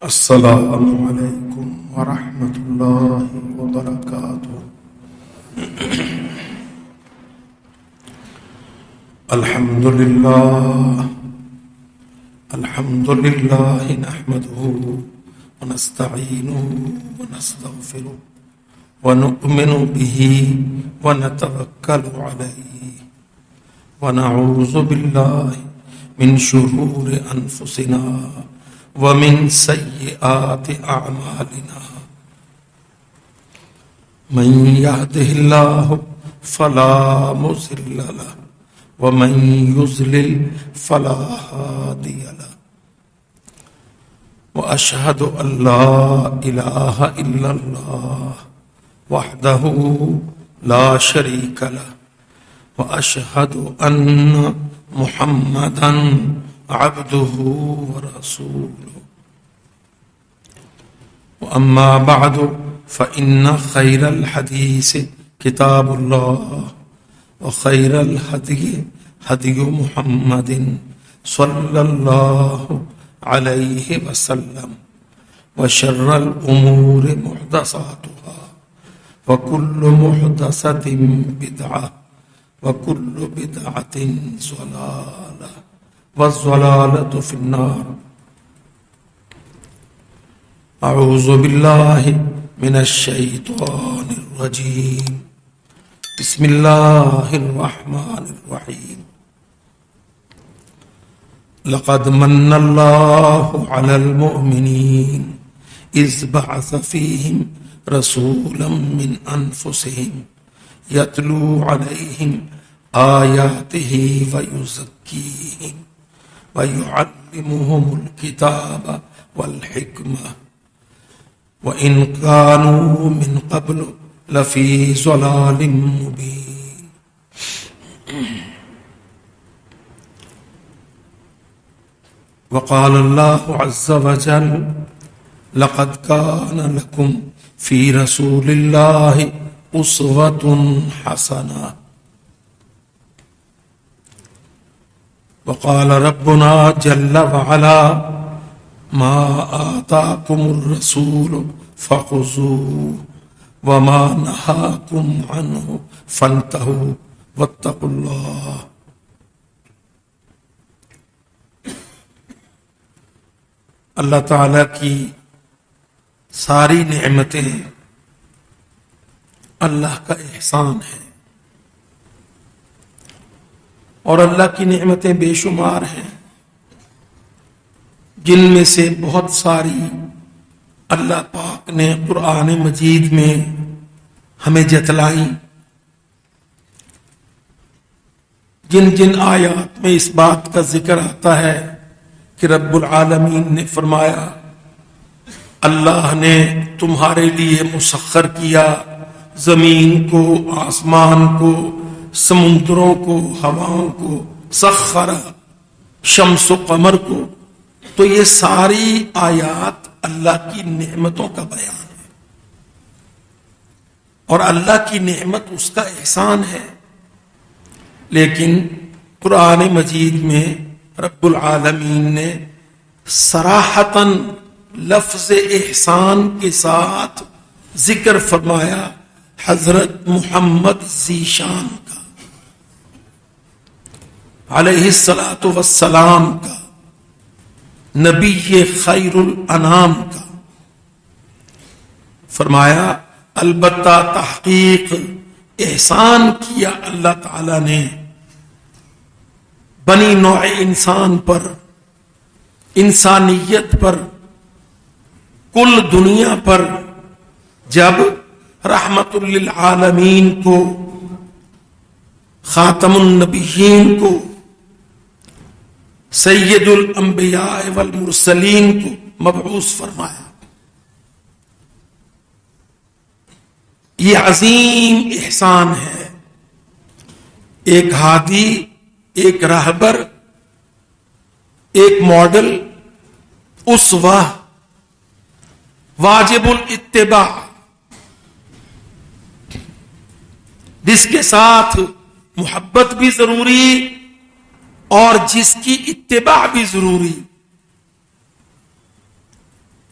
السلام علیکم ورحمۃ اللہ وبرکاتہ۔ الحمد للہ نحمده ونستعینه ونستغفره ونؤمن به ونتوکل علیہ ونعوذ باللہ من شرور انفسنا ومن سیئات اعمالنا، من يهده الله فلا مضل له ومن يضلل فلا هادي له، واشهد ان لا اله الا الله وحده لا شريك له، واشهد ان محمدا عبده ورسوله، واما بعد فان خير الحديث كتاب الله، وخير الهدي هدي محمد صلى الله عليه وسلم، وشر الامور محدثاتها، وكل محدثة بدعة، وكل بدعة ضلالة، والضلالة في النار۔ اعوذ باللہ من الشیطان الرجیم، بسم اللہ الرحمن الرحیم۔ لقد من اللہ علی المؤمنین اذ بعث فیہم رسولا من انفسہم یتلو علیہم آیاتہ ویزکیہم وَيُعَلِّمُهُمُ الْكِتَابَ وَالْحِكْمَةَ وَإِنْ كَانُوا مِنْ قَبْلُ لَفِي ضَلَالٍ مُبِينٍ۔ وقال الله عز وجل: لقد كان لكم في رسول الله أسوة حسنة۔ وقال ربنا جل وعلا: ما آتاكم الرسول فخذوه وما نهاكم عنه فانتهوا واتقوا الله۔ اللہ تعالی کی ساری نعمتیں اللہ کا احسان ہے، اور اللہ کی نعمتیں بے شمار ہیں، جن میں سے بہت ساری اللہ پاک نے قرآن مجید میں ہمیں جتلائیں۔ جن جن آیات میں اس بات کا ذکر آتا ہے کہ رب العالمین نے فرمایا، اللہ نے تمہارے لیے مسخر کیا زمین کو، آسمان کو، سمندروں کو، ہواؤں کو، سخر شمس و قمر کو، تو یہ ساری آیات اللہ کی نعمتوں کا بیان ہے، اور اللہ کی نعمت اس کا احسان ہے۔ لیکن قرآن مجید میں رب العالمین نے صراحتاً لفظ احسان کے ساتھ ذکر فرمایا حضرت محمد ذیشان کا، علیہ الصلاۃ والسلام کا، نبی خیر الانام کا۔ فرمایا البتہ تحقیق احسان کیا اللہ تعالی نے بنی نوع انسان پر، انسانیت پر، کل دنیا پر، جب رحمت للعالمین کو، خاتم النبیین کو، سید الانبیاء والمرسلین کو مبعوث فرمایا۔ یہ عظیم احسان ہے۔ ایک ہادی، ایک راہبر، ایک ماڈل، اسوہ، واجب الاتباع، جس کے ساتھ محبت بھی ضروری اور جس کی اتباع بھی ضروری۔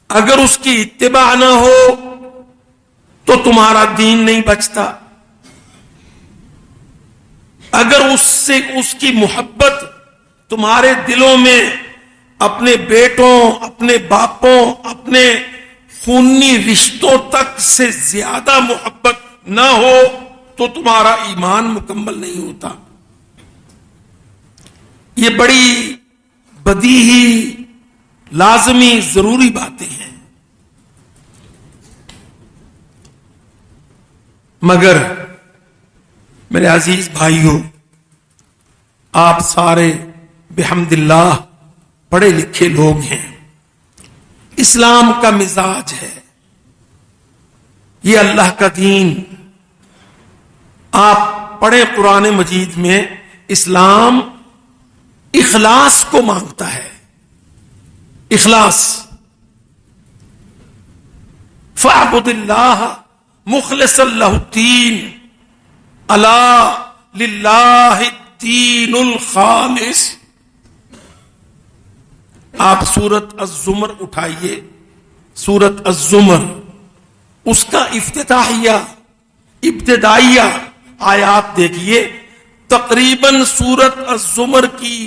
اگر اس کی اتباع نہ ہو تو تمہارا دین نہیں بچتا. اگر اس کی محبت تمہارے دلوں میں اپنے بیٹوں، اپنے باپوں، اپنے خونی رشتوں تک سے زیادہ محبت نہ ہو تو تمہارا ایمان مکمل نہیں ہوتا. یہ بڑی بدیہی، لازمی، ضروری باتیں ہیں. مگر میرے عزیز بھائیوں، آپ سارے بحمد اللہ پڑھے لکھے لوگ ہیں. اسلام کا مزاج ہے، یہ اللہ کا دین. آپ پڑھیں قرآن مجید میں، اسلام اخلاص کو مانگتا ہے. اخلاص. فاعبد اللہ مخلصا لہ الدین الا للہ الدین الخالص. آپ سورت الزمر اٹھائیے، سورت الزمر، اس کا ابتدائیہ آیات دیکھیے. تقریباً سورت الزمر کی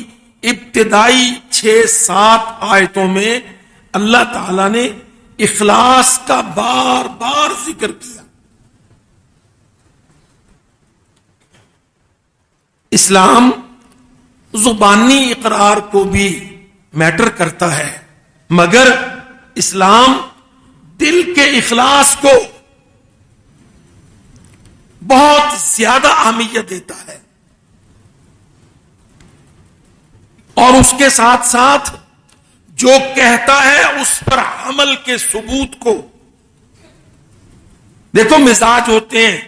ابتدائی 6-7 آیتوں میں اللہ تعالی نے اخلاص کا بار بار ذکر کیا. اسلام زبانی اقرار کو بھی میٹر کرتا ہے، مگر اسلام دل کے اخلاص کو بہت زیادہ اہمیت دیتا ہے. اور اس کے ساتھ ساتھ جو کہتا ہے اس پر عمل کے ثبوت کو. دیکھو مزاج ہوتے ہیں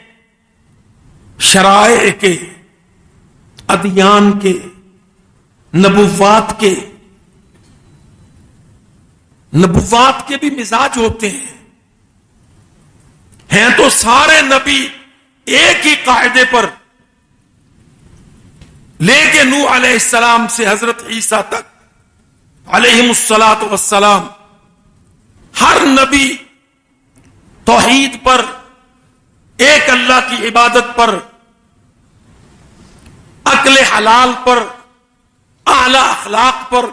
شرائع کے، ادیان کے، نبوات کے بھی مزاج ہوتے ہیں. ہیں تو سارے نبی ایک ہی قاعدے پر، لے کے نوح علیہ السلام سے حضرت عیسیٰ تک علیہم الصلاۃ والسلام، ہر نبی توحید پر، ایک اللہ کی عبادت پر، اکل حلال پر، اعلی اخلاق پر،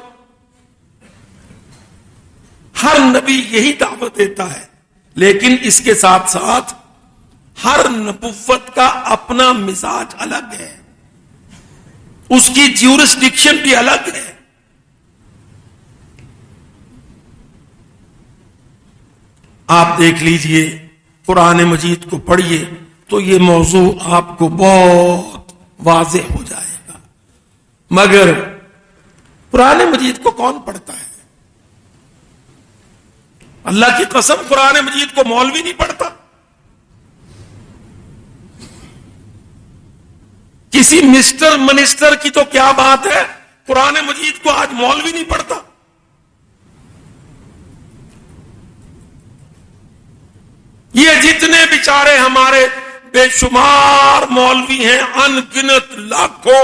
ہر نبی یہی دعوت دیتا ہے. لیکن اس کے ساتھ ساتھ ہر نبوت کا اپنا مزاج الگ ہے، اس کی جیورسڈکشن بھی الگ ہے. آپ دیکھ لیجئے، قرآن مجید کو پڑھیے تو یہ موضوع آپ کو بہت واضح ہو جائے گا. مگر قرآن مجید کو کون پڑھتا ہے؟ اللہ کی قسم قرآن مجید کو مولوی نہیں پڑھتا. کسی مسٹر منسٹر کی تو کیا بات ہے، قرآن مجید کو آج مولوی نہیں پڑھتا. یہ جتنے بیچارے ہمارے بے شمار مولوی ہیں، ان گنت لاکھوں،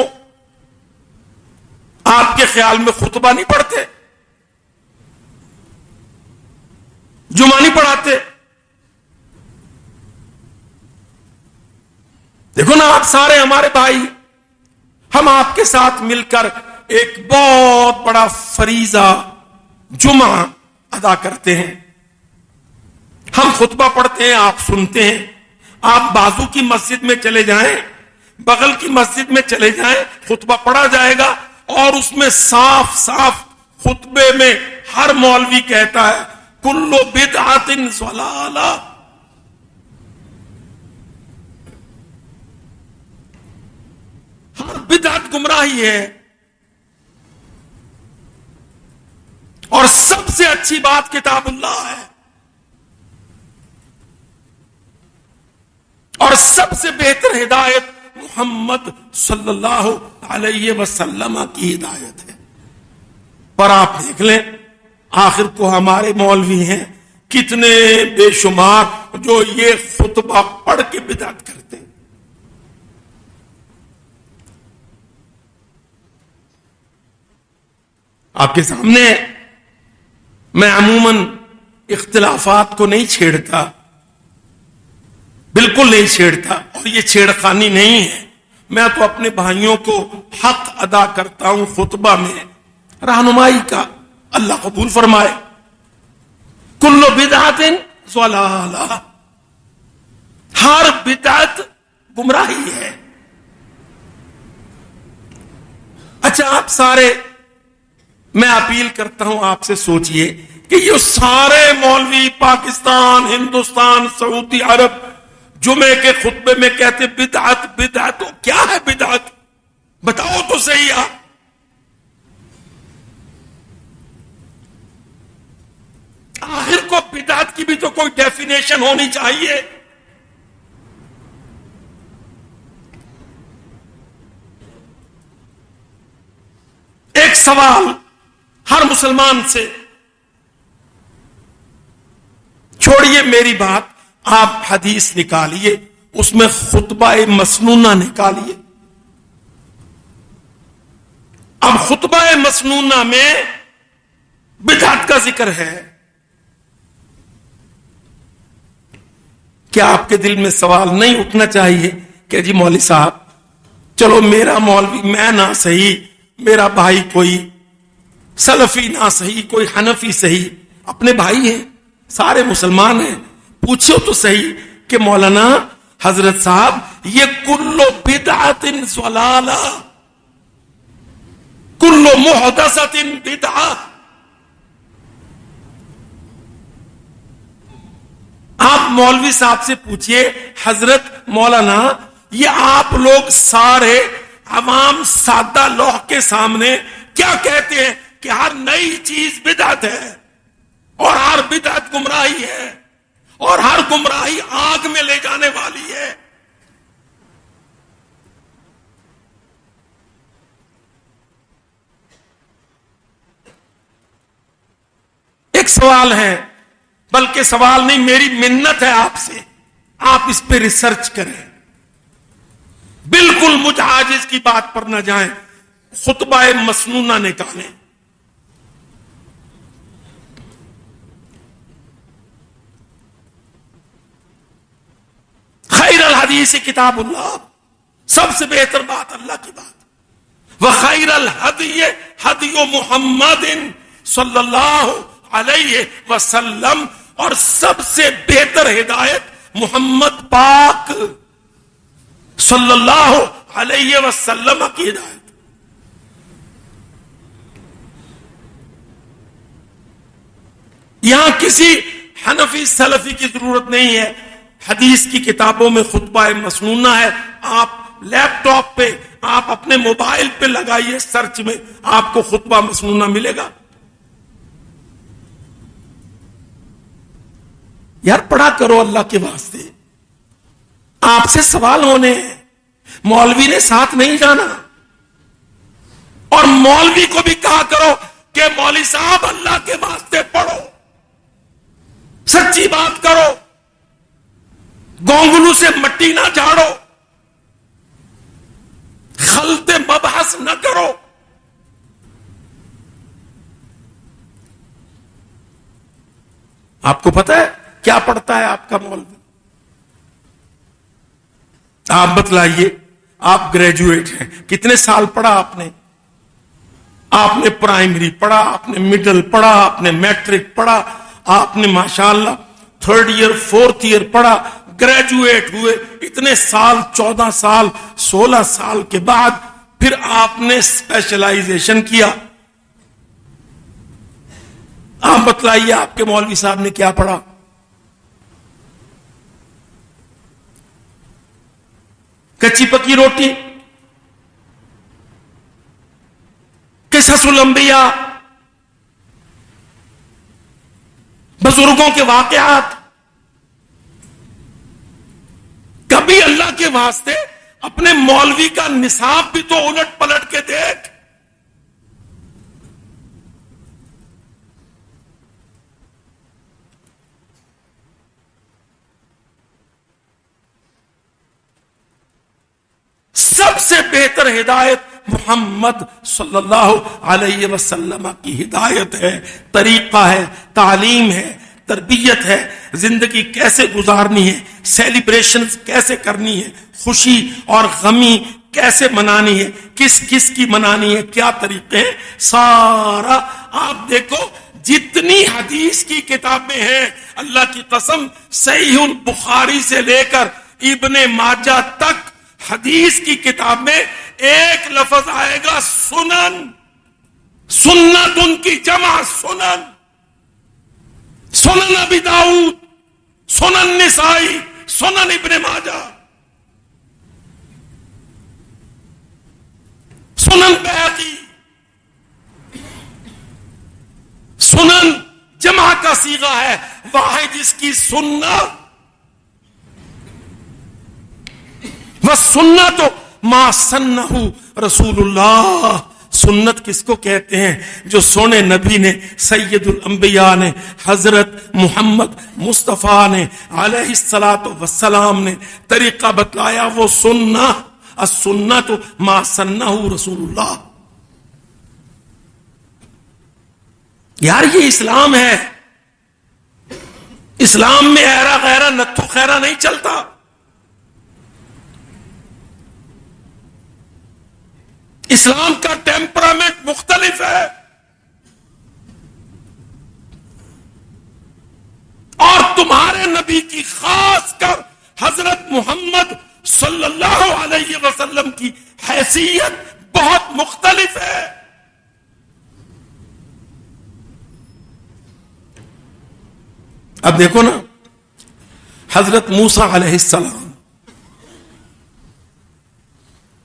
آپ کے خیال میں خطبہ نہیں پڑھتے؟ جمعہ نہیں پڑھاتے؟ دیکھو نا، آپ سارے ہمارے بھائی، ہم آپ کے ساتھ مل کر ایک بہت بڑا فریضہ جمعہ ادا کرتے ہیں. ہم خطبہ پڑھتے ہیں، آپ سنتے ہیں. آپ بازو کی مسجد میں چلے جائیں، بغل کی مسجد میں چلے جائیں، خطبہ پڑھا جائے گا اور اس میں صاف صاف خطبے میں ہر مولوی کہتا ہے کل بدعت ضلالہ. ہر بدعت گمراہی ہے. اور سب سے اچھی بات کتاب اللہ ہے، اور سب سے بہتر ہدایت محمد صلی اللہ علیہ وسلم کی ہدایت ہے. پر آپ دیکھ لیں، آخر کو ہمارے مولوی ہیں کتنے بے شمار جو یہ خطبہ پڑھ کے بدعت کرتے ہیں. آپ کے سامنے میں عموماً اختلافات کو نہیں چھیڑتا، بالکل نہیں چھیڑتا، اور یہ چھیڑخانی نہیں ہے۔ میں تو اپنے بھائیوں کو حق ادا کرتا ہوں خطبہ میں رہنمائی کا، اللہ قبول فرمائے۔ کل بدعت ضلالہ، ہر بدعت گمراہی ہے۔ اچھا آپ سارے، میں اپیل کرتا ہوں آپ سے، سوچئے کہ یہ سارے مولوی پاکستان، ہندوستان، سعودی عرب جمعے کے خطبے میں کہتے بدعت بدعت، تو کیا ہے بدعت؟ بتاؤ تو صحیح آپ۔ آخر کو بدعت کی بھی تو کوئی ڈیفینیشن ہونی چاہیے۔ ایک سوال ہر مسلمان سے، چھوڑیے میری بات، آپ حدیث نکالیے، اس میں خطبہ مسنونہ نکالیے۔ اب خطبہ مسنونہ میں بدعت کا ذکر ہے، کیا آپ کے دل میں سوال نہیں اٹھنا چاہیے کہ جی مولوی صاحب چلو میرا مولوی، میں نہ صحیح، میرا بھائی کوئی سلفی نہ صحیح، کوئی حنفی صحیح، اپنے بھائی ہیں، سارے مسلمان ہیں، پوچھو تو صحیح کہ مولانا حضرت صاحب یہ کل بدعت ضلالہ، کل محدثۃ بدعہ، آپ مولوی صاحب سے پوچھئے حضرت مولانا یہ آپ لوگ سارے عوام سادہ لوح کے سامنے کیا کہتے ہیں کہ ہر نئی چیز بدعت ہے، اور ہر بدعت گمراہی ہے، اور ہر گمراہی آگ میں لے جانے والی ہے۔ ایک سوال ہے، بلکہ سوال نہیں، میری منت ہے آپ سے، آپ اس پہ ریسرچ کریں، بالکل متعاجز کی بات پر نہ جائیں، خطبہ مسنونہ نکالیں۔ خیر الحدیث کتاب اللہ، سب سے بہتر بات اللہ کی بات، وخیر الہدی ہدی محمد صلی اللہ علیہ وسلم، اور سب سے بہتر ہدایت محمد پاک صلی اللہ علیہ وسلم کی ہدایت۔ یہاں کسی حنفی سلفی کی ضرورت نہیں ہے، حدیث کی کتابوں میں خطبہ مسنونہ ہے، آپ لیپ ٹاپ پہ، آپ اپنے موبائل پہ لگائیے سرچ میں، آپ کو خطبہ مسنونہ ملے گا۔ یار پڑھا کرو اللہ کے واسطے، آپ سے سوال ہونے ہیں، مولوی نے ساتھ نہیں جانا، اور مولوی کو بھی کہا کرو کہ مولوی صاحب اللہ کے واسطے پڑھو، سچی بات کرو، گونگلو سے مٹی نہ جھاڑو، خلط مبحث نہ کرو۔ آپ کو پتا ہے کیا پڑھتا ہے آپ کا مولوی؟ آپ بتلائیے، آپ گریجویٹ ہیں، کتنے سال پڑھا آپ نے؟ آپ نے پرائمری پڑھا، آپ نے مڈل پڑھا، آپ نے میٹرک پڑھا، آپ نے ماشاءاللہ 3rd ایئر 4th ایئر پڑھا، گریجویٹ ہوئے، اتنے سال، 14 سال 16 سال کے بعد پھر آپ نے اسپیشلائزیشن کیا۔ آپ بتلائیے آپ کے مولوی صاحب نے کیا پڑھا؟ کچی پکی روٹی، قصص الانبیاء، بزرگوں کے واقعات۔ کبھی اللہ کے واسطے اپنے مولوی کا نصاب بھی تو الٹ پلٹ کے دیکھ۔ سب سے بہتر ہدایت محمد صلی اللہ علیہ وسلم کی ہدایت ہے، طریقہ ہے، تعلیم ہے، تربیت ہے، زندگی کیسے گزارنی ہے، سیلیبریشن کیسے کرنی ہے، خوشی اور غمی کیسے منانی ہے، کس کس کی منانی ہے، کیا طریقے ہیں، سارا آپ دیکھو جتنی حدیث کی کتابیں ہیں، اللہ کی قسم صحیح البخاری سے لے کر ابن ماجہ تک حدیث کی کتاب میں ایک لفظ آئے گا سنن، سنت ان کی جمع سنن، سنن ابی داؤد، سنن نسائی، سنن ابن ماجہ، سنن بیہقی، سنن جمع کا صیغہ ہے، واحد اس کی سنت، وَالسُّنَّةُ مَا سَنَّهُ رسول اللہ۔ سنت کس کو کہتے ہیں؟ جو سونے نبی نے، سید الانبیاء نے، حضرت محمد مصطفیٰ نے علیہ الصلاۃ والسلام نے طریقہ بتلایا، وہ سنہ، السنۃ ما سنہ رسول اللہ۔ یار یہ اسلام ہے، اسلام میں ایرا غیرہ نتھو خیرہ نہیں چلتا۔ اسلام کا ٹیمپرامنٹ مختلف ہے، اور تمہارے نبی کی، خاص کر حضرت محمد صلی اللہ علیہ وسلم کی حیثیت بہت مختلف ہے۔ اب دیکھو نا، حضرت موسیٰ علیہ السلام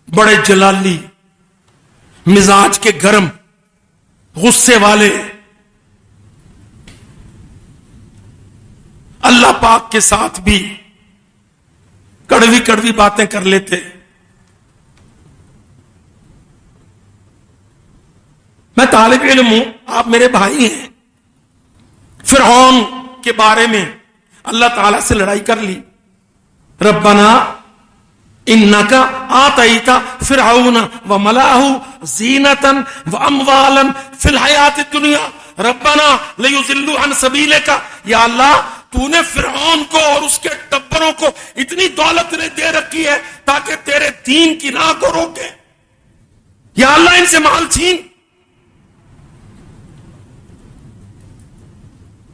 بڑے جلالی، مزاج کے گرم، غصے والے، اللہ پاک کے ساتھ بھی کڑوی کڑوی باتیں کر لیتے۔ میں طالب علم ہوں، آپ میرے بھائی ہیں۔ فرعون کے بارے میں اللہ تعالی سے لڑائی کر لی، ربنا انک آتیت فرعون وملأہ زینۃ واموالا فی الحیاۃ الدنیا ربنا لیضلوا عن سبیلک۔ یا اللہ، تو نے فرعون کو اور اس کے ٹبروں کو اتنی دولت دے رکھی ہے تاکہ تیرے دین کی راہ کو روکے، یا اللہ ان سے مال چھین۔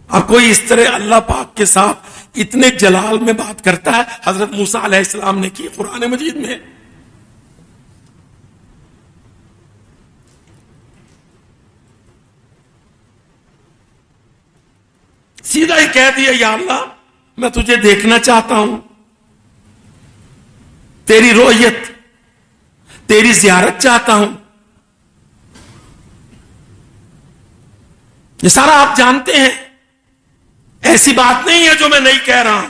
اب کوئی اس طرح اللہ پاک کے ساتھ اتنے جلال میں بات کرتا ہے؟ حضرت موسیٰ علیہ السلام نے کی قرآن مجید میں۔ سیدھا ہی کہہ دیا، یا اللہ میں تجھے دیکھنا چاہتا ہوں، تیری رؤیت، تیری زیارت چاہتا ہوں۔ یہ سارا آپ جانتے ہیں، ایسی بات نہیں ہے جو میں نہیں کہہ رہا ہوں۔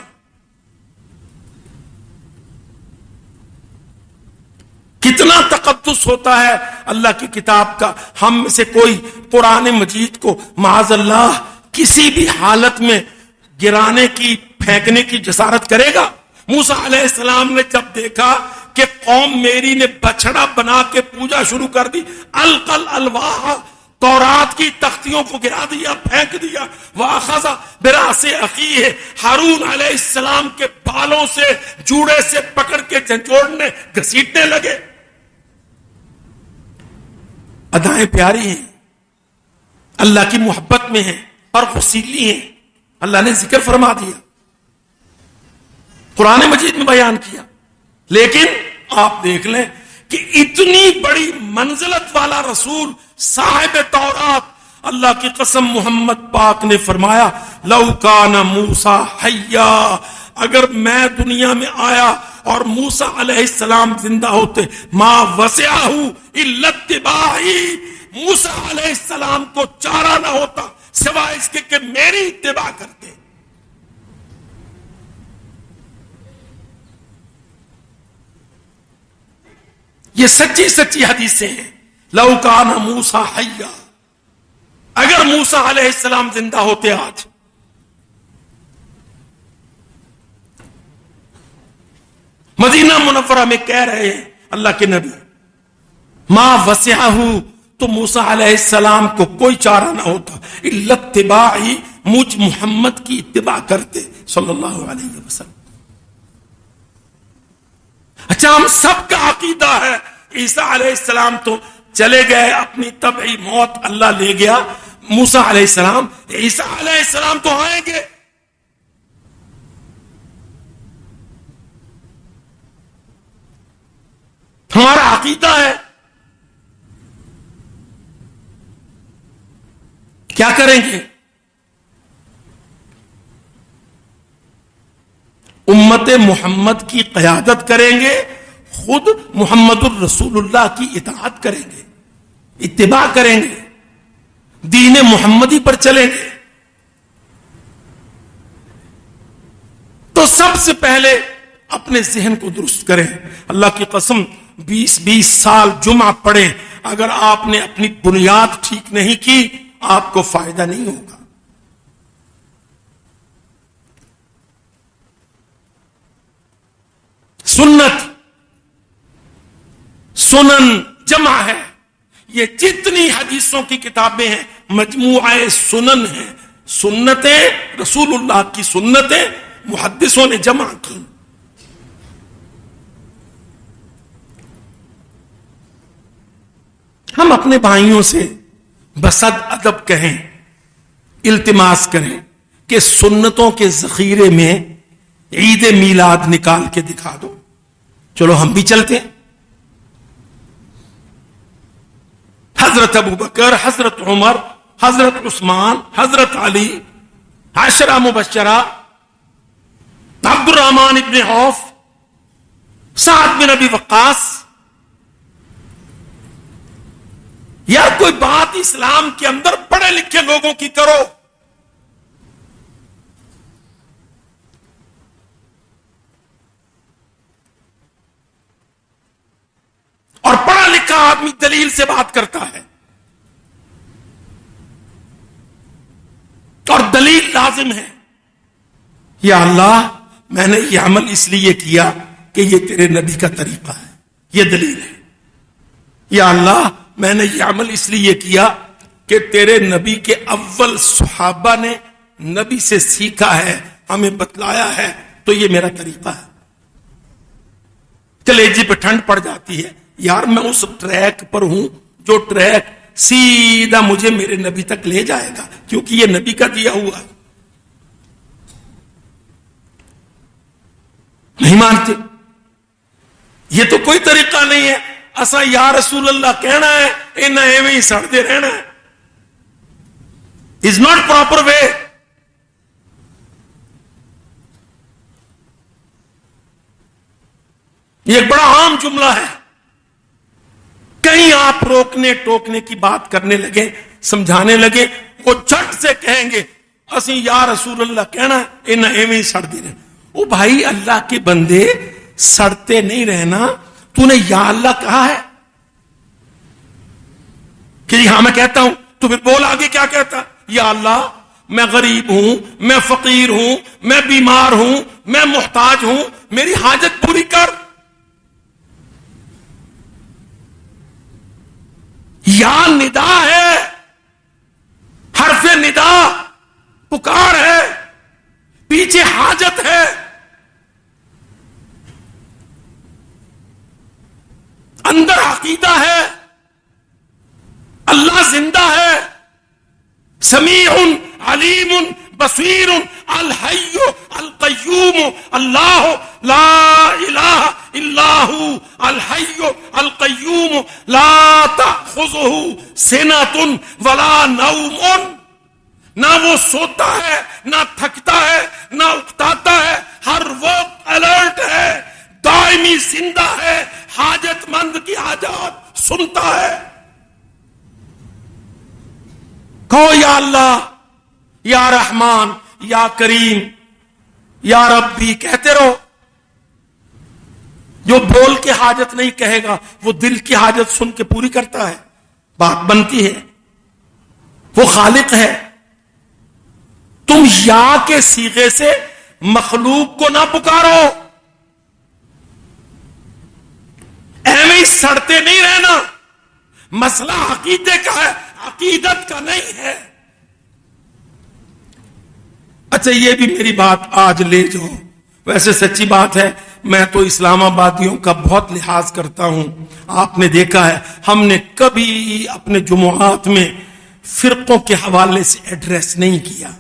کتنا تقدس ہوتا ہے اللہ کی کتاب کا۔ ہم میں سے کوئی قرآن مجید کو معاذ اللہ کسی بھی حالت میں گرانے کی، پھینکنے کی جسارت کرے گا؟ موسیٰ علیہ السلام نے جب دیکھا کہ قوم میری نے بچڑا بنا کے پوجا شروع کر دی، القل الواح، تورات کی تختیوں کو گرا دیا، پھینک دیا، وَأَخَذَ بِرَأْسِ أَخِيهِ، ہارون علیہ السلام کے بالوں سے، جوڑے سے پکڑ کے جھنجھوڑنے، گھسیٹنے لگے۔ ادائیں پیاری ہیں، اللہ کی محبت میں ہیں اور وسیلی ہیں، اللہ نے ذکر فرما دیا، قرآن مجید میں بیان کیا۔ لیکن آپ دیکھ لیں کہ اتنی بڑی منزلت والا رسول، صاحب تورات، اللہ کی قسم محمد پاک نے فرمایا لو کان موسیٰ حیا، اگر میں دنیا میں آیا اور موسیٰ علیہ السلام زندہ ہوتے، ما وسعہ الا اتباعی، موسیٰ علیہ السلام کو چارہ نہ ہوتا سوائے اس کے کہ میری اتباع کرتے۔ یہ سچی سچی حدیثیں ہیں۔ لو کان موسیٰ حیا، اگر موسیٰ علیہ السلام زندہ ہوتے آج، مدینہ منورہ میں کہہ رہے ہیں اللہ کے نبی، ما وسعہ، تو موسیٰ علیہ السلام کو کوئی چارہ نہ ہوتا، الا اتباعی، مجھ محمد کی اتباع کرتے صلی اللہ علیہ وسلم. اچھا ہم سب کا عقیدہ ہے عیسیٰ علیہ السلام تو چلے گئے, اپنی طبعی موت اللہ لے گیا. موسیٰ علیہ السلام, عیسیٰ علیہ السلام تو آئیں گے. ہمارا عقیدہ ہے. کیا کریں گے؟ امت محمد کی قیادت کریں گے, خود محمد الرسول اللہ کی اطاعت کریں گے, اتباع کریں گے, دین محمدی پر چلیں گے. تو سب سے پہلے اپنے ذہن کو درست کریں. اللہ کی قسم 20 سال جمعہ پڑھیں, اگر آپ نے اپنی بنیاد ٹھیک نہیں کی آپ کو فائدہ نہیں ہوگا. سنت سنن جمع ہے, یہ جتنی حدیثوں کی کتابیں ہیں مجموعہ سنن ہیں. سنتیں رسول اللہ کی سنتیں محدثوں نے جمع کی. ہم اپنے بھائیوں سے بصد ادب کہیں, التماس کریں کہ سنتوں کے ذخیرے میں عید میلاد نکال کے دکھا دو. چلو ہم بھی چلتے ہیں. حضرت ابو بکر, حضرت عمر, حضرت عثمان, حضرت علی, عشرہ مبشرہ, عبد الرحمن ابن عوف, سعد بن ابی وقاص. یا کوئی بات اسلام کے اندر پڑھے لکھے لوگوں کی کرو. اور پڑھا لکھا آدمی دلیل سے بات کرتا ہے, اور دلیل لازم ہے. یا اللہ میں نے یہ عمل اس لیے کیا کہ یہ تیرے نبی کا طریقہ ہے, یہ دلیل ہے. یا اللہ میں نے یہ عمل اس لیے کیا کہ تیرے نبی کے اول صحابہ نے نبی سے سیکھا ہے, ہمیں بتلایا ہے, تو یہ میرا طریقہ ہے. کلیجی پہ ٹھنڈ پڑ جاتی ہے, یار میں اس ٹریک پر ہوں جو ٹریک سیدھا مجھے میرے نبی تک لے جائے گا, کیونکہ یہ نبی کا دیا ہوا ہے. نہیں مانتے, یہ تو کوئی طریقہ نہیں ہے. اسا یا رسول اللہ کہنا ہے, انہیں ایویں ہی سڑتے رہنا ہے. Is not proper way. یہ ایک بڑا عام جملہ ہے. کہیں آپ روکنے ٹوکنے کی بات کرنے لگے, سمجھانے لگے, وہ جھٹ سے کہیں گے اسی یا رسول اللہ کہنا ہے, انہیں ایویں ہی سڑتے رہنا. او بھائی اللہ کے بندے, سڑتے نہیں رہنا. تو نے یا اللہ کہا ہے کہ ہاں میں کہتا ہوں, تو پھر بول آگے کیا کہتا. یا اللہ میں غریب ہوں, میں فقیر ہوں, میں بیمار ہوں, میں محتاج ہوں, میری حاجت پوری کر. یا ندا ہے, حرف ندا, پکار ہے, پیچھے حاجت ہے. اندر عقیدہ ہے, اللہ زندہ ہے, سمیع علیم بصیر, الحی القیوم, اللہ لا الہ الا ہو, الحی القیوم, لا تأخذہ سنۃ ولا نوم. نہ وہ سوتا ہے, نہ تھکتا ہے, نہ اکتاتا ہے, ہر وقت الرٹ ہے, دائمی زندہ ہے, حاجت مند کی حاجات سنتا ہے. کہو یا اللہ, یا رحمان, یا کریم, یا ربی کہتے رہو. جو بول کے حاجت نہیں کہے گا وہ دل کی حاجت سن کے پوری کرتا ہے, بات بنتی ہے. وہ خالق ہے. تم یا کے صیغے سے مخلوق کو نہ پکارو. ایویں سڑتے نہیں رہنا. مسئلہ عقیدے کا ہے, عقیدت کا نہیں ہے. اچھا یہ بھی میری بات آج لے جاؤ، ویسے سچی بات ہے میں تو اسلام آبادیوں کا بہت لحاظ کرتا ہوں، آپ نے دیکھا ہے ہم نے کبھی اپنے جمعات میں فرقوں کے حوالے سے ایڈریس نہیں کیا،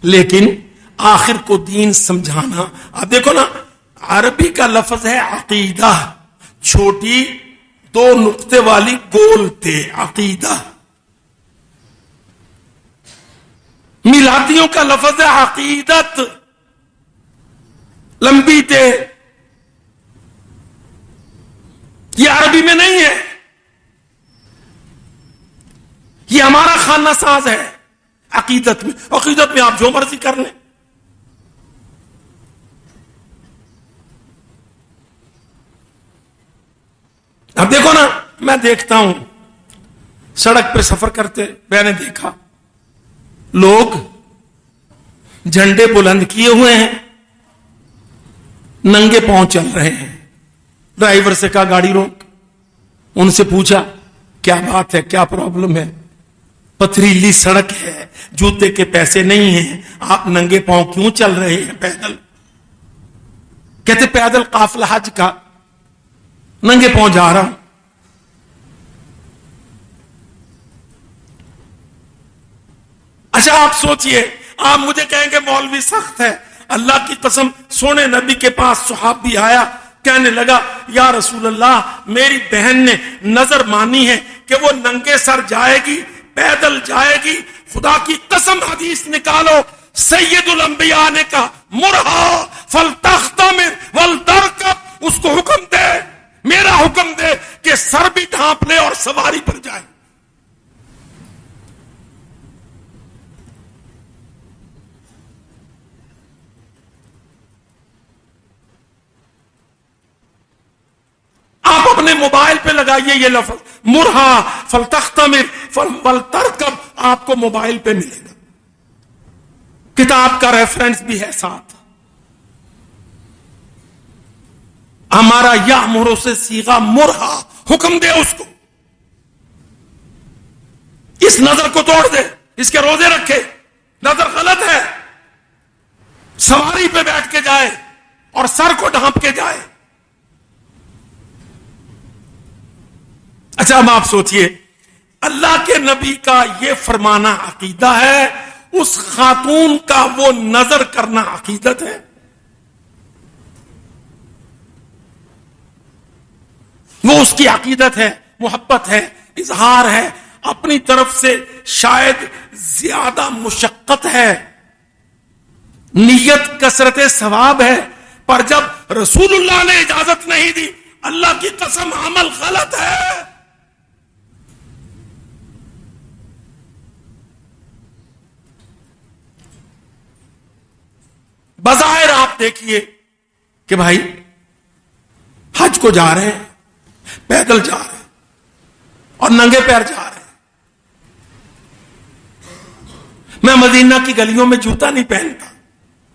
لیکن آخر کو دین سمجھانا، آپ دیکھو نا عربی کا لفظ ہے عقیدہ، چھوٹی 2 نقطے والی گول تے عقیدہ، میلادیوں کا لفظ ہے عقیدت، لمبی تے، یہ عربی میں نہیں ہے، یہ ہمارا خانہ ساز ہے عقیدت میں آپ جو مرضی کر لیں۔ اب دیکھو نا میں دیکھتا ہوں سڑک پہ سفر کرتے میں نے دیکھا لوگ جھنڈے بلند کیے ہوئے ہیں، ننگے پاؤں چل رہے ہیں، ڈرائیور سے کہا گاڑی روک، ان سے پوچھا کیا بات ہے کیا پرابلم ہے، پتھریلی سڑک ہے جوتے کے پیسے نہیں ہیں آپ ننگے پاؤں کیوں چل رہے ہیں پیدل؟ کہتے پیدل قافلہ حج کا ننگے پاؤں جا رہا ہوں۔ اچھا آپ سوچئے آپ مجھے کہیں گے مولوی سخت ہے، اللہ کی قسم سونے نبی کے پاس صحابی آیا کہنے لگا یا رسول اللہ میری بہن نے نظر مانی ہے کہ وہ ننگے سر جائے گی، پیدل جائے گی، خدا کی قسم حدیث نکالو سید الانبیاء نے کہا مرہا فلتختمر ولترکب، اس کو حکم دے میرا حکم دے کہ سر بھی ڈھانپ لے اور سواری پر جائے۔ آپ اپنے موبائل پہ لگائیے یہ لفظ مرہا فلتختمر ولترکب، آپ کو موبائل پہ ملے گا، کتاب کا ریفرنس بھی ہے ساتھ۔ ہمارا یامر سے صیغہ مرہا، حکم دے اس کو، اس نظر کو توڑ دے، اس کے روزے رکھے، نظر غلط ہے، سواری پہ بیٹھ کے جائے اور سر کو ڈھانپ کے جائے۔ اچھا اب آپ سوچئے اللہ کے نبی کا یہ فرمانا عقیدہ ہے، اس خاتون کا وہ نظر کرنا عقیدت ہے؟ وہ اس کی عقیدت ہے، محبت ہے، اظہار ہے، اپنی طرف سے شاید زیادہ مشقت ہے، نیت کثرت ثواب ہے، پر جب رسول اللہ نے اجازت نہیں دی اللہ کی قسم عمل غلط ہے۔ بظاہر آپ دیکھیے کہ بھائی حج کو جا رہے ہیں، پیدل جا رہے ہیں اور ننگے پیر جا رہے ہیں۔ میں مدینہ کی گلیوں میں جوتا نہیں پہنتا،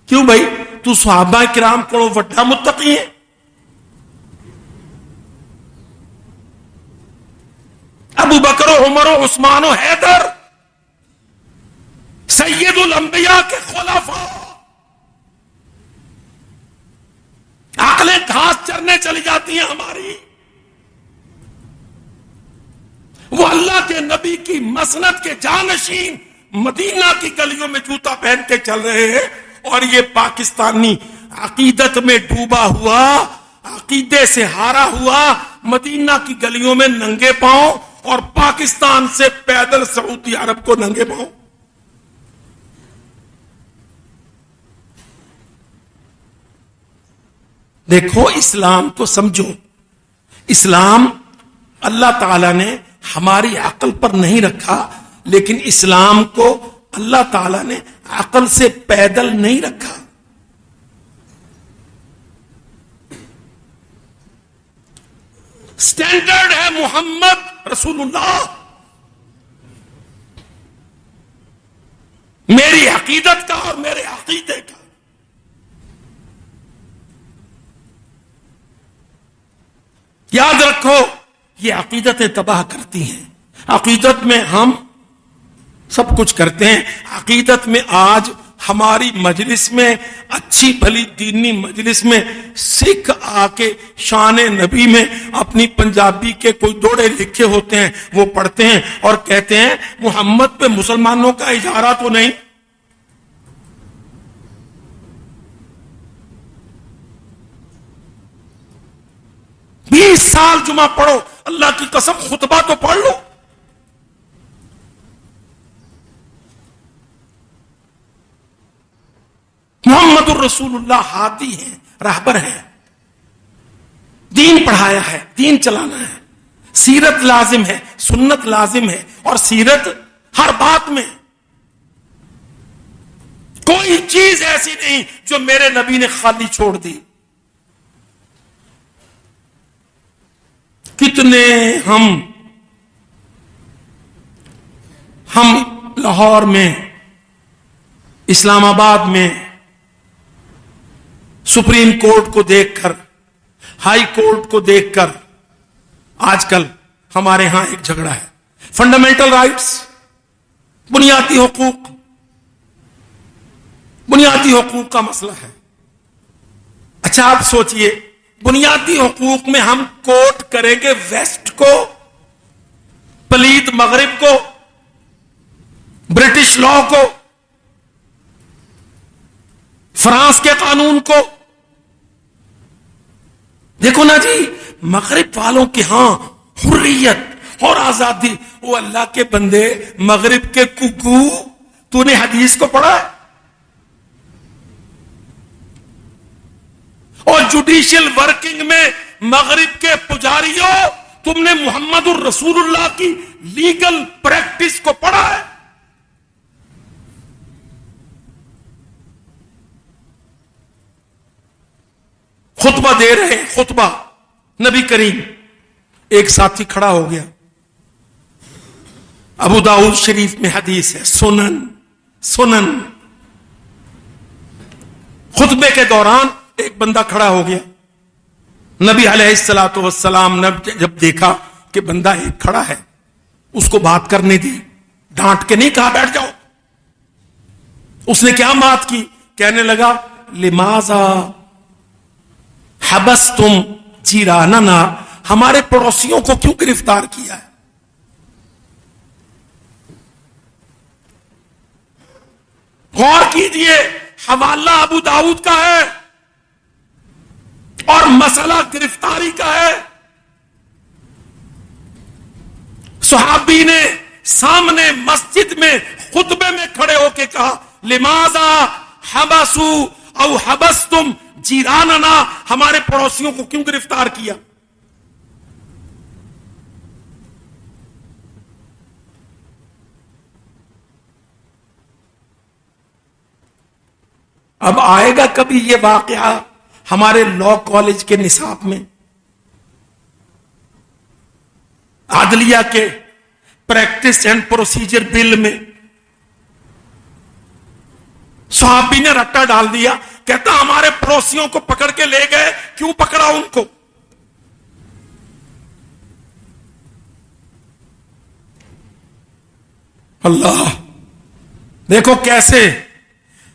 کیوں بھائی تو صحابہ کرام کو وڈا متقی ہے؟ ابو بکر و عمر و عثمان و حیدر سید الانبیاء کے خلفاء، عقلیں گھاس چرنے چلی جاتی ہیں ہماری، وہ اللہ کے نبی کی مسند کے جانشین مدینہ کی گلیوں میں جوتا پہن کے چل رہے ہیں، اور یہ پاکستانی عقیدت میں ڈوبا ہوا، عقیدے سے ہارا ہوا، مدینہ کی گلیوں میں ننگے پاؤں اور پاکستان سے پیدل سعودی عرب کو ننگے پاؤں۔ دیکھو اسلام کو سمجھو، اسلام اللہ تعالی نے ہماری عقل پر نہیں رکھا، لیکن اسلام کو اللہ تعالی نے عقل سے پیدل نہیں رکھا۔ سٹینڈرڈ ہے محمد رسول اللہ، میری عقیدت کا اور میرے عقیدے کا۔ یاد رکھو یہ عقیدتیں تباہ کرتی ہیں، عقیدت میں ہم سب کچھ کرتے ہیں، عقیدت میں آج ہماری مجلس میں، اچھی بھلی دینی مجلس میں سکھ آ کے شان نبی میں اپنی پنجابی کے کوئی دوڑے لکھے ہوتے ہیں وہ پڑھتے ہیں اور کہتے ہیں محمد پہ مسلمانوں کا اجارہ تو نہیں. بیس سال جمعہ پڑھو، اللہ کی قسم خطبہ تو پڑھ لو. محمد الرسول اللہ ہادی ہیں، راہبر ہیں، دین پڑھایا ہے، دین چلانا ہے. سیرت لازم ہے، سنت لازم ہے، اور سیرت ہر بات میں. کوئی چیز ایسی نہیں جو میرے نبی نے خالی چھوڑ دی. کتنے ہم لاہور میں، اسلام آباد میں سپریم کورٹ کو دیکھ کر، ہائی کورٹ کو دیکھ کر، آج کل ہمارے ہاں ایک جھگڑا ہے. فنڈامنٹل رائٹس، بنیادی حقوق، بنیادی حقوق کا مسئلہ ہے. اچھا آپ سوچئے، بنیادی حقوق میں ہم کوٹ کریں گے ویسٹ کو، پلیت مغرب کو، برٹش لا کو، فرانس کے قانون کو. دیکھو نا جی، مغرب والوں کے ہاں حریت اور آزادی. وہ اللہ کے بندے، مغرب کے ککو، تو نے حدیث کو پڑھا ہے؟ اور جوڈیشل ورکنگ میں مغرب کے پجاریوں، تم نے محمد الرسول اللہ کی لیگل پریکٹس کو پڑھا ہے؟ خطبہ دے رہے ہیں، خطبہ نبی کریم. ایک ساتھی کھڑا ہو گیا، ابو داؤد شریف میں حدیث ہے، سنن. خطبے کے دوران ایک بندہ کھڑا ہو گیا. نبی علیہ الصلوۃ والسلام نے جب دیکھا کہ بندہ ایک کھڑا ہے، اس کو بات کرنے دی، ڈانٹ کے نہیں کہا بیٹھ جاؤ. اس نے کیا بات کی؟ کہنے لگا لماذا حبستم جیراننا، ہمارے پڑوسیوں کو کیوں گرفتار کیا ہے؟ غور کیجئے، حوالہ ابو داؤد کا ہے اور مسئلہ گرفتاری کا ہے. صحابی نے سامنے مسجد میں خطبے میں کھڑے ہو کے کہا لماذا حبسوا او حبستم جیراننا، ہمارے پڑوسیوں کو کیوں گرفتار کیا؟ اب آئے گا کبھی یہ واقعہ ہمارے لا کالج کے نصاب میں، عدلیہ کے پریکٹس اینڈ پروسیجر بل میں؟ صحابی نے رٹا ڈال دیا، کہتا ہمارے پڑوسیوں کو پکڑ کے لے گئے، کیوں پکڑا ان کو؟ اللہ، دیکھو کیسے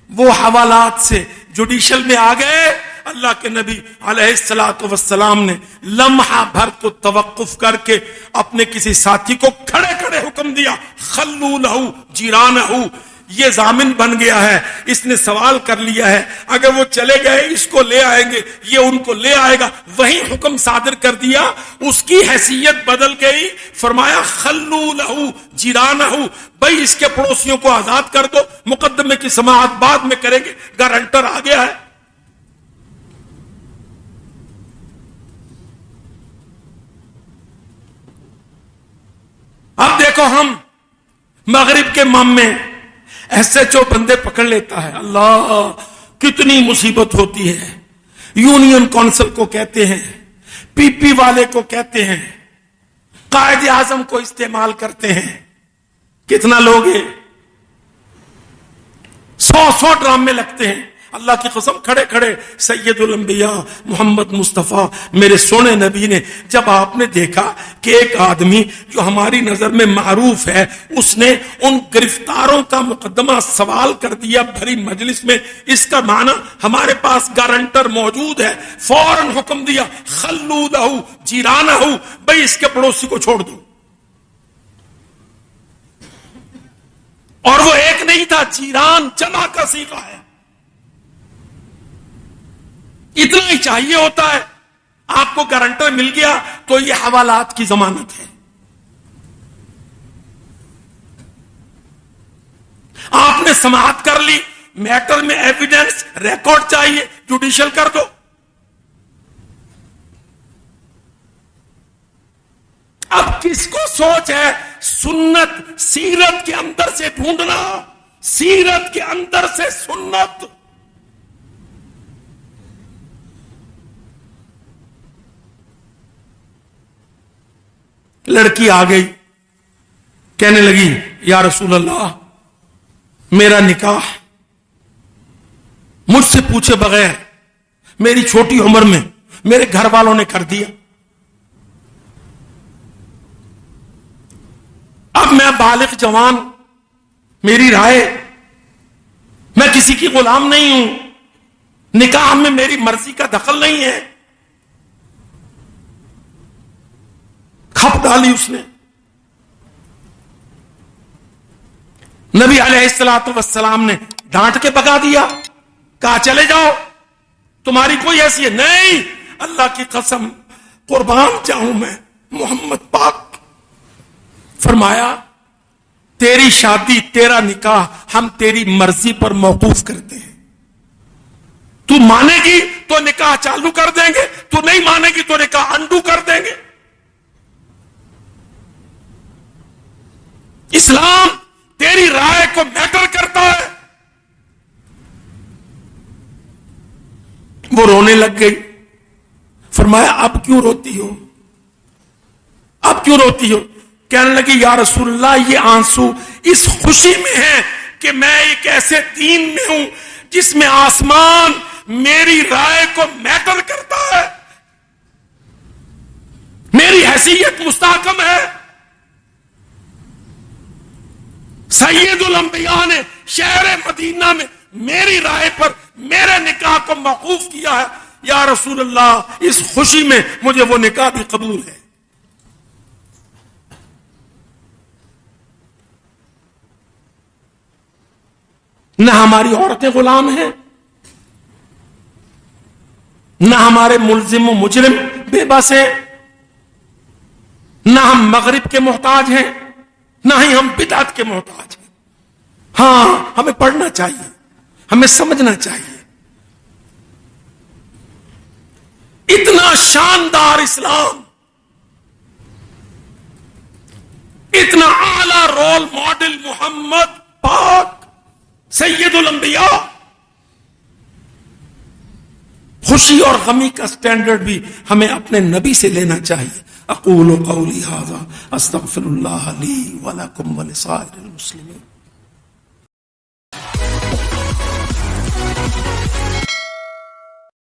وہ حوالات سے جوڈیشل میں آ گئے. اللہ کے نبی علیہ الصلوۃ والسلام نے لمحہ بھر کو توقف کر کے اپنے کسی ساتھی کو کھڑے کھڑے حکم دیا، خلو لہو جیرانہ، یہ ضامن بن گیا ہے، اس نے سوال کر لیا ہے، اگر وہ چلے گئے اس کو لے آئیں گے، یہ ان کو لے آئے گا. وہی حکم صادر کر دیا، اس کی حیثیت بدل گئی. فرمایا خلو لہو جیرانہ، بھائی اس کے پڑوسیوں کو آزاد کر دو، مقدمے کی سماعت بعد میں کریں گے، گارنٹر آ گیا ہے. اب دیکھو ہم مغرب کے مام میں ایسے جو بندے پکڑ لیتا ہے، اللہ کتنی مصیبت ہوتی ہے. یونین کونسل کو کہتے ہیں، پی پی والے کو کہتے ہیں، قائد اعظم کو استعمال کرتے ہیں. کتنا لوگ ہیں، 100 ڈرامے لگتے ہیں. اللہ کی قسم کھڑے کھڑے سید الانبیاء محمد مصطفیٰ میرے سونے نبی نے جب آپ نے دیکھا کہ ایک آدمی جو ہماری نظر میں معروف ہے اس نے ان گرفتاروں کا مقدمہ سوال کر دیا بھری مجلس میں، اس کا معنی ہمارے پاس گارنٹر موجود ہے، فوراً حکم دیا خلو لہو جیرانہ، بھئی اس کے پڑوسی کو چھوڑ دو. اور وہ ایک نہیں تھا، جیران جمع کا صیغہ ہے. اتنا ہی چاہیے ہوتا ہے. آپ کو گارنٹر مل گیا تو یہ حوالات کی ضمانت ہے. آپ نے سماعت کر لی، میٹر میں ایویڈنس ریکارڈ چاہیے، جوڈیشل کر دو. اب کس کو سوچ ہے سنت سیرت کے اندر سے ڈھونڈنا، سیرت کے اندر سے سنت. لڑکی آ گئی، کہنے لگی یا رسول اللہ میرا نکاح مجھ سے پوچھے بغیر میری چھوٹی عمر میں میرے گھر والوں نے کر دیا. اب میں بالغ جوان، میری رائے، میں کسی کی غلام نہیں ہوں، نکاح میں میری مرضی کا دخل نہیں ہے. کھپ ڈالی اس نے. نبی علیہ الصلوۃ والسلام نے ڈانٹ کے بگا دیا، کہا چلے جاؤ، تمہاری کوئی حیثیت نہیں. اللہ کی قسم قربان جاؤں میں محمد پاک. فرمایا تیری شادی تیرا نکاح ہم تیری مرضی پر موقوف کرتے ہیں. تو مانے گی تو نکاح چالو کر دیں گے، تو نہیں مانے گی تو نکاح انڈو کر دیں گے. اسلام تیری رائے کو میٹر کرتا ہے. وہ رونے لگ گئی. فرمایا اب کیوں روتی ہو، اب کیوں روتی ہو؟ کہنے لگی یا رسول اللہ یہ آنسو اس خوشی میں ہے کہ میں ایک ایسے دین میں ہوں جس میں آسمان میری رائے کو میٹر کرتا ہے، میری حیثیت مستحکم ہے. سید الانبیاء نے شہر مدینہ میں میری رائے پر میرے نکاح کو موقوف کیا ہے. یا رسول اللہ اس خوشی میں مجھے وہ نکاح بھی قبول ہے. نہ ہماری عورتیں غلام ہیں، نہ ہمارے ملزم و مجرم بے بس ہیں، نہ ہم مغرب کے محتاج ہیں، نہ ہی ہم بدعت کے محتاج ہیں. ہاں ہمیں پڑھنا چاہیے، ہمیں سمجھنا چاہیے. اتنا شاندار اسلام، اتنا اعلی رول ماڈل محمد پاک سید الانبیاء. خوشی اور غمی کا سٹینڈرڈ بھی ہمیں اپنے نبی سے لینا چاہیے. اقول قولی ھذا استغفر اللہ لی ولکم ولسائر المسلمین.